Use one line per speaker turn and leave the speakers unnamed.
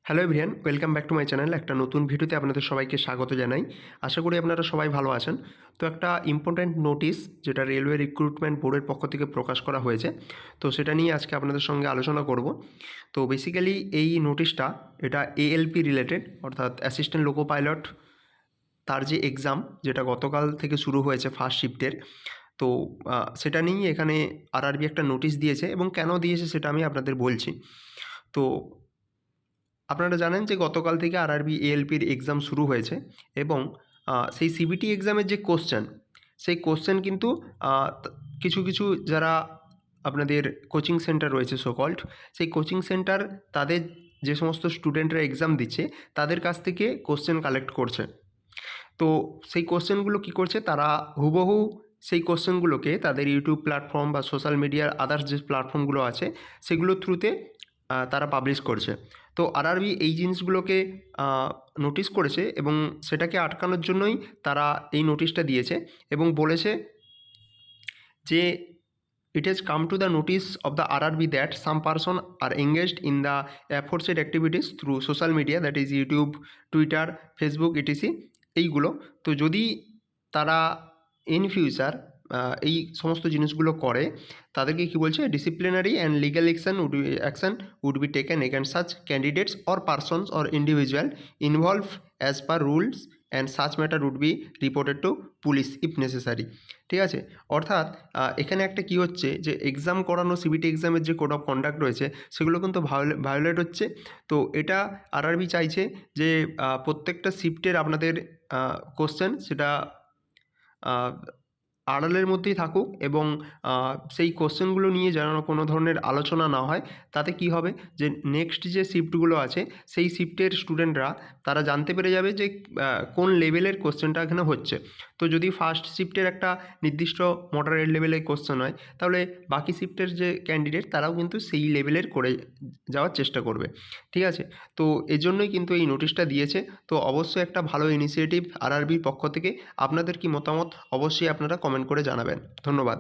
Hello everyone, welcome back to my channel. একটা নতুন ভিডিওতে আপনাদের সবাইকে স্বাগত জানাই। আশা করি আপনারা সবাই ভালো আছেন। তো একটা ইম্পর্ট্যান্ট নোটিশ যেটা রেলওয়ে রিক্রুটমেন্ট বোর্ডের পক্ষ থেকে প্রকাশ করা হয়েছে, তো সেটা নিয়ে আজকে আপনাদের সঙ্গে আলোচনা করব। তো বেসিক্যালি এই নোটিশটা এটা এএলপি রিলেটেড, অর্থাৎ অ্যাসিস্ট্যান্ট লোকো পাইলট, তার যে এক্সাম যেটা গতকাল থেকে শুরু হয়েছে ফার্স্ট শিফটের। তো সেটা নিয়েই এখানে আরআরবি একটা নোটিশ দিয়েছে এবং কেন দিয়েছে সেটা আমি আপনাদের বলছি। তো আপনারা জানেন যে গতকাল থেকে আরআরবি এএলপির এক্সাম শুরু হয়েছে এবং সেই সিবিটি এক্সামের যে কোশ্চেন, সেই কোশ্চেন কিন্তু কিছু কিছু যারা আপনাদের কোচিং সেন্টার রয়েছে সো কল্ড, সেই কোচিং সেন্টার তাদের যে সমস্ত স্টুডেন্টরা এক্সাম দিচ্ছে তাদের কাছ থেকে কোশ্চেন কালেক্ট করছে। তো সেই কোশ্চেনগুলো কী করছে, তারা হুবহু সেই কোশ্চেনগুলোকে তাদের ইউটিউব প্ল্যাটফর্ম বা সোশ্যাল মিডিয়ার আদার্স যে প্ল্যাটফর্মগুলো আছে সেগুলোর থ্রুতে তারা পাবলিশ করছে। তো আরআরবি এই জিনিসগুলোকে নোটিস করেছে এবং সেটাকে আটকানোর জন্যই তারা এই নোটিশটা দিয়েছে এবং বলেছে যে it has come to the notice of the RRB that some person are engaged in the aforesaid activities through social media, that is YouTube, Twitter, Facebook, etc. এইগুলো। তো যদি তারা ইন ফিউচার এই সমস্ত জিনিসগুলো করে, তাদেরকে কী বলছে, disciplinary and legal action would be taken against such candidates or persons or individual involve as per rules and such matter would be reported to police if necessary. ঠিক আছে, অর্থাৎ এখানে একটা কী হচ্ছে যে এক্সাম করানো, সিবিটি এক্সামের যে কোড অফ কন্ডাক্ট রয়েছে সেগুলো কিন্তু ভায়োলেট হচ্ছে। তো এটা আরআরবি চাইছে যে প্রত্যেকটা শিফটের আপনাদের কোশ্চেন সেটা আড়ালের মধ্যেই থাকুক এবং সেই কোশ্চেনগুলো নিয়ে যেন কোনো ধরনের আলোচনা না হয়। তাতে কি হবে যে নেক্সট যে শিফটগুলো আছে সেই শিফটের স্টুডেন্টরা তারা জানতে পেরে যাবে যে কোন লেভেলের কোশ্চেনটা এখানে হচ্ছে। তো যদি ফার্স্ট শিফটের একটা নির্দিষ্ট মডারেট লেভেলের কোশ্চেন হয়, তাহলে বাকি শিফটের যে ক্যান্ডিডেট তারাও কিন্তু সেই লেভেলের করে যাওয়ার চেষ্টা করবে। ঠিক আছে, তো এজন্যই কিন্তু এই নোটিশটা দিয়েছে। তো অবশ্যই একটা ভালো ইনিশিয়েটিভ আরআরবির পক্ষ থেকে। আপনাদের কি মতামত অবশ্যই আপনারা কমেন্ট করে জানাবেন। ধন্যবাদ।